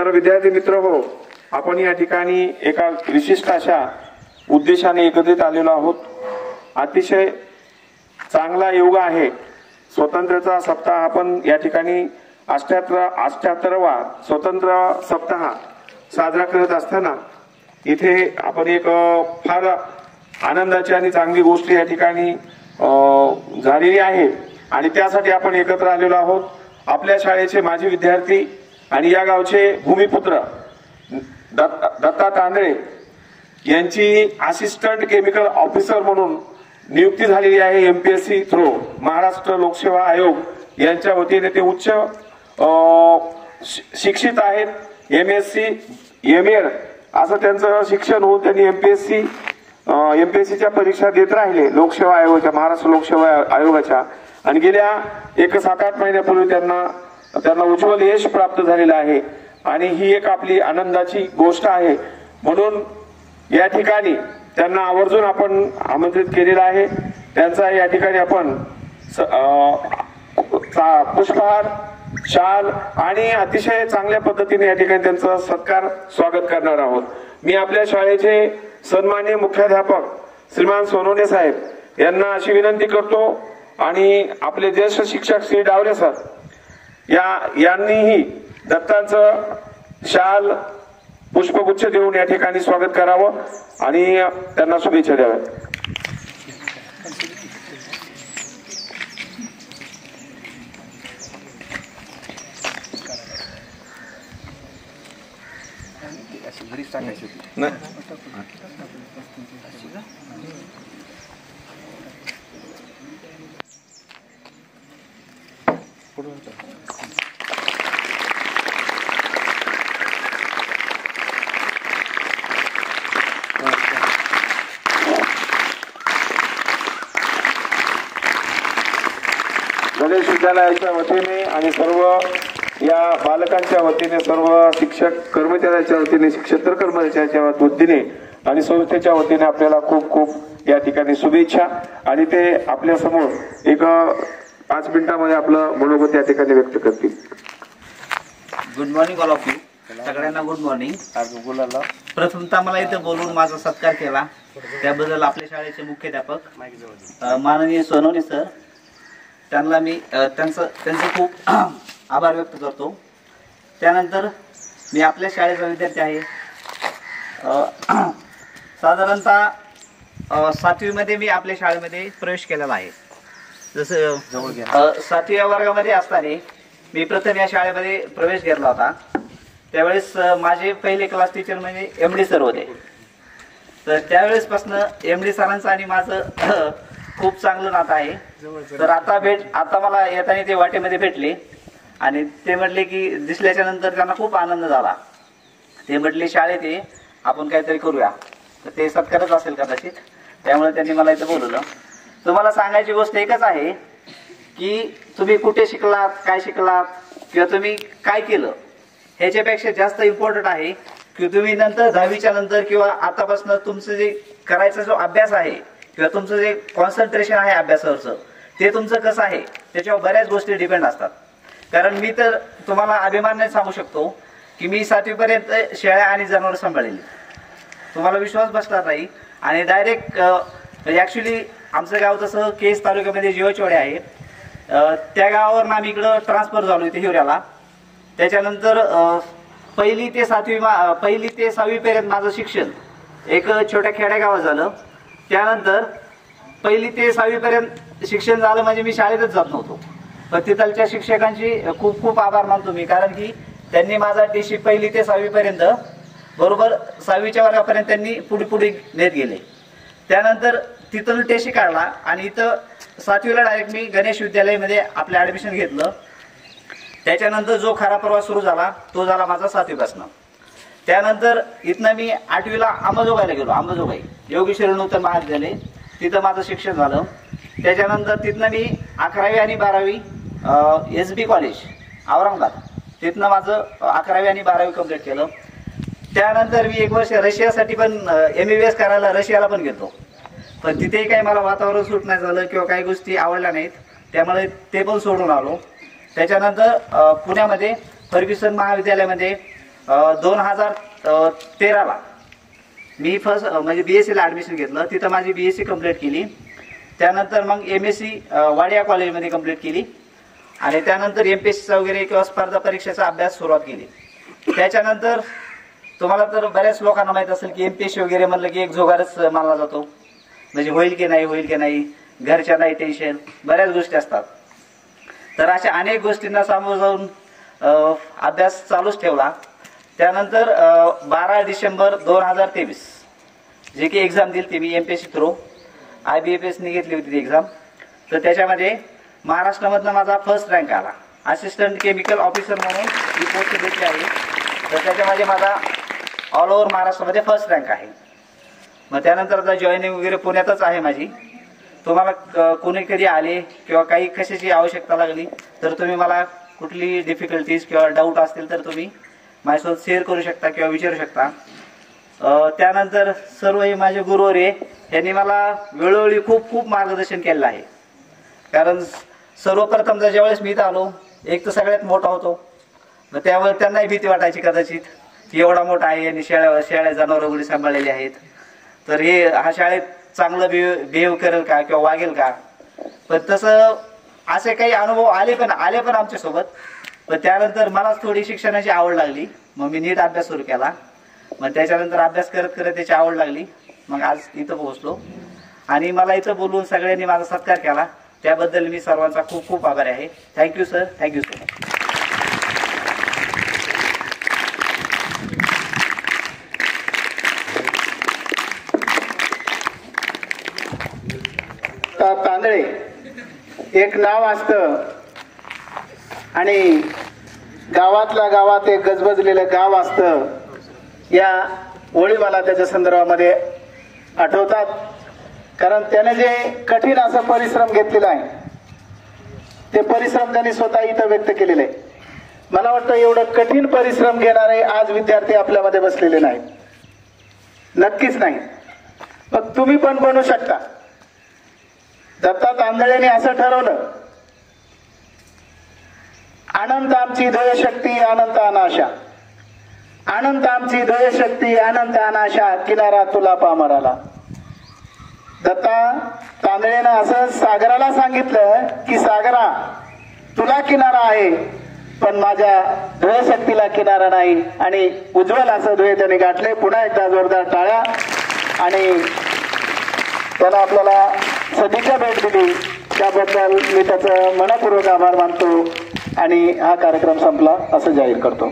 तर विद्यार्थी मित्र हो, आपण या ठिकाणी एका विशिष्ट अशा उद्देशाने एकत्रित आलेलो आहोत। अतिशय चांगला योग आहे। स्वातंत्र्याचा सप्ताह आपण या ठिकाणी 88वा स्वतंत्र सप्ताह साजरा करत असताना इथे आपण एक फार आनंदाची आणि चांगली गोष्ट या ठिकाणी झालेली आहे आणि त्यासाठी आपण एकत्र आलेलो आहोत। आपल्या शाळेचे माजी विद्यार्थी आणि या गावचे भूमिपुत्र दत्ता तांदळे यांची असिस्टंट केमिकल ऑफिसर म्हणून नियुक्ती झालेली आहे। एमपीएससी थ्रू महाराष्ट्र लोकसेवा आयोग यांच्या वतीने ते उच्च शिक्षित आहेत। एमएससी एमएड असं त्यांचं शिक्षण होऊन त्यांनी एमपीएससीच्या परीक्षा देत राहिले लोकसेवा आयोगाच्या, महाराष्ट्र लोकसेवा आयोगाच्या, आणि गेल्या 7-8 महिन्यापूर्वी त्यांना उज्ज्वल यश प्राप्त झालेलं आहे आणि ही एक आपली आनंदाची गोष्ट आहे। म्हणून या ठिकाणी त्यांना आवर्जून आपण आमंत्रित केलेलं आहे। त्यांचा या ठिकाणी आपण पुष्पहार, शाल आणि अतिशय चांगल्या पद्धतीने या ठिकाणी त्यांचा सत्कार स्वागत करणार आहोत। मी आपल्या शाळेचे सन्माननीय मुख्याध्यापक श्रीमान सोनवणे साहेब यांना अशी विनंती करतो आणि आपले ज्येष्ठ शिक्षक श्री डावरे सर यांनीही दत्तांचं शाल पुष्पगुच्छ देऊन या ठिकाणी स्वागत करावं आणि त्यांना शुभेच्छा द्याव्यात। गणेश विद्यालयाच्या वतीने आणि सर्व या बालकांच्या वतीने, सर्व शिक्षक कर्मचाऱ्यांच्या वतीने, शिक्षक कर्मचाऱ्यांच्या वतीने आणि संस्थेच्या वतीने आपल्याला खूप खूप या ठिकाणी शुभेच्छा। आणि ते आपल्या समोर एक 5 मिनिटांमध्ये आपलं मनोगत या ठिकाणी व्यक्त करतील। Good morning all of you, सगळ्यांना गुड मॉर्निंग। प्रथमतः मला इथे बोलून माझा सत्कार केला त्याबद्दल आपल्या शाळेचे मुख्याध्यापक माननीय सोनवणे सर, त्यांना मी त्यांचे खूप आभार व्यक्त करतो। त्यानंतर मी आपल्या शाळेचा विद्यार्थी आहे। साधारणतः 7वी मध्ये मी आपल्या शाळेमध्ये प्रवेश केलेला आहे। जसं 7व्या वर्गामध्ये असताना मी प्रथम या शाळेमध्ये प्रवेश घेतला होता। त्यावेळेस माझे पहिले क्लास टीचर म्हणजे एमडी सर होते। तर त्यावेळेसपासून एमडी सरांचं आणि माझं खूप चांगलं नातं आहे। तर आता मला येताना ते वाटेमध्ये भेटले आणि ते म्हटले की दिसल्याच्या नंतर त्यांना खूप आनंद झाला। ते म्हटले शाळेत ये, आपण काहीतरी करूया। तर ते सत्कारच असेल कदाचित, त्यामुळे त्यांनी मला इथं बोलवलं। तुम्हाला सांगायची गोष्ट एकच आहे की तुम्ही कुठे शिकलात, काय शिकलात किंवा तुम्ही काय केलं, ह्याच्यापेक्षा जास्त इम्पॉर्टंट आहे की तुम्ही नंतर 10वीच्या नंतर किंवा आतापासून तुमचं जे करायचा जो अभ्यास आहे किंवा तुमचं जे कॉन्सन्ट्रेशन आहे अभ्यासावरचं, ते तुमचं कसं आहे त्याच्यावर बऱ्याच गोष्टी डिपेंड असतात। कारण मी तर तुम्हाला अभिमानाने सांगू शकतो की मी 7वी पर्यंत शेळ्या आणि जनावर सांभाळलेली। तुम्हाला विश्वास बसणार नाही। आणि डायरेक्ट ॲक्च्युली आमचं गाव तसं केस तालुक्यामध्ये जीवचोडे आहे, त्या गावावरून आम्ही इकडं ट्रान्सफर झालो इथे हिवऱ्याला। त्याच्यानंतर पहिली ते 6वी पर्यंत माझं शिक्षण एक छोट्या खेड्यागावात झालं। त्यानंतर 1ली ते 6वी पर्यंत शिक्षण झालं म्हणजे मी शाळेतच जात नव्हतो, पण तिथलच्या शिक्षकांची खूप खूप आभार मानतो मी, कारण की त्यांनी माझा टीशी 1ली ते 6वी पर्यंत बरोबर 6वीच्या वर्गापर्यंत त्यांनी पुढे नेत गेले। त्यानंतर तिथून टेशी काढला आणि इथं 7वीला डायरेक्ट मी गणेश विद्यालयामध्ये आपलं ॲडमिशन घेतलं। त्याच्यानंतर जो खरा प्रवास सुरू झाला तो झाला माझा 7वीपासून। त्यानंतर इथनं मी 8वीला अंबाजोगाईला गेलो, अंबाजोगाई योगेश्वर नूतन महाविद्यालय, तिथं माझं शिक्षण झालं। त्याच्यानंतर तिथनं मी 11वी आणि 12वी SB कॉलेज औरंगाबाद, तिथनं माझं 11वी आणि 12वी कंप्लीट केलं। त्यानंतर मी 1 वर्ष रशियासाठी पण MBBS करायला रशियाला पण गेलो, पण तिथेही काही मला वातावरण सूट नाही झालं किंवा काही गोष्टी आवडल्या नाहीत, त्यामुळे ते पण सोडून आलो। त्याच्यानंतर पुण्यामध्ये फर्ग्युसन महाविद्यालयामध्ये 2013ला मी फर्स्ट म्हणजे BSc ला ॲडमिशन घेतलं. तिथं माझी BSc कंप्लीट केली. त्यानंतर मग MSc वाडिया कॉलेजमध्ये कंप्लीट केली आणि त्यानंतर MPSCचा वगैरे किंवा स्पर्धा परीक्षेचा अभ्यास सुरुवात केली. त्याच्यानंतर तुम्हाला तर बऱ्याच लोकांना माहीत असेल की MPSC वगैरे म्हणलं की एक जुगारच मानला जातो. म्हणजे होईल की नाही, घरच्या नाही टेन्शन, बऱ्याच गोष्टी असतात. तर अशा अनेक गोष्टींना सामोरं जाऊन अभ्यास चालूच ठेवला. त्यानंतर 12 डिसेंबर 2023 जे की एक्झाम दिली ती मी MPSC थ्रू IBFSने घेतली होती ती एक्झाम. तर त्याच्यामध्ये महाराष्ट्रामधनं माझा फर्स्ट रँक आला. असिस्टंट केमिकल ऑफिसर म्हणून ही पोस्ट भेटली आहे. तर त्याच्यामध्ये माझा ऑल ओव्हर महाराष्ट्रामध्ये फर्स्ट रँक आहे. मग त्यानंतर आता जॉईनिंग वगैरे पुण्यातच आहे माझी. तुम्हाला कोणी कधी आले किंवा काही कशाची आवश्यकता लागली तर तुम्ही मला कुठली डिफिकल्टीज किंवा डाऊट असतील तर तुम्ही माझ्यासोबत शेअर करू शकता किंवा विचारू शकता. त्यानंतर सर्व हे माझे गुरुवर्य यांनी मला वेळोवेळी खूप मार्गदर्शन केलेलं आहे. कारण सर्वप्रथम ज्यावेळेस मी इथं आलो, एक तर सगळ्यात मोठा होतो, मग त्यावर त्यांनाही भीती वाटायची कदाचित की एवढा मोठा आहे आणि शेळ्या जनावरं वगैरे सांभाळलेली आहेत, तर हा शाळेत चांगलं बिहेव करेल का किंवा वागेल का. पण तसं असे काही अनुभव आले पण आमच्यासोबत. पण त्यानंतर मलाच थोडी शिक्षणाची आवड लागली. मग मी नीट अभ्यास सुरू केला. मग त्याच्यानंतर अभ्यास करत त्याची आवड लागली. मग आज इथं पोहोचलो आणि मला इथं बोलवून सगळ्यांनी माझा सत्कार केला. त्याबद्दल मी सर्वांचा खूप आभारी आहे. Thank you sir, thank you so much. Tandale एक नाव असतं आणि गावातल्या गावात एक गजबजलेलं गाव असतं. या ओळी मला त्याच्या संदर्भामध्ये आठवतात. कारण त्याने जे कठीण असं परिश्रम घेतलेला आहे ते परिश्रम त्यांनी स्वतः इथं व्यक्त केलेले आहे. मला वाटतं एवढं कठीण परिश्रम घेणारे आज विद्यार्थी आपल्यामध्ये बसलेले नाहीत, नक्कीच नाही. मग तुम्ही पण बनू शकता. दत्ता तांदळेने असं ठरवलं, अनंत आमची ध्येयशक्ती अनंत अनाशा, अनंत आमची ध्येयशक्ती अनंत अनाशा, किनारा तुला पामराला. दत्ता तांदळेनं असं सागराला सांगितलं की सागरा तुला किनारा आहे पण माझ्या ध्येयशक्तीला किनारा नाही. आणि उज्ज्वल असं ध्येय त्याने गाठले. पुन्हा एकदा जोरदार टाळ्या. आणि त्याला आपल्याला सदिच्छा भेट दिली त्याबद्दल मी त्याचं मनपूर्वक आभार मानतो आणि हा कार्यक्रम संपला असं जाहीर करतो.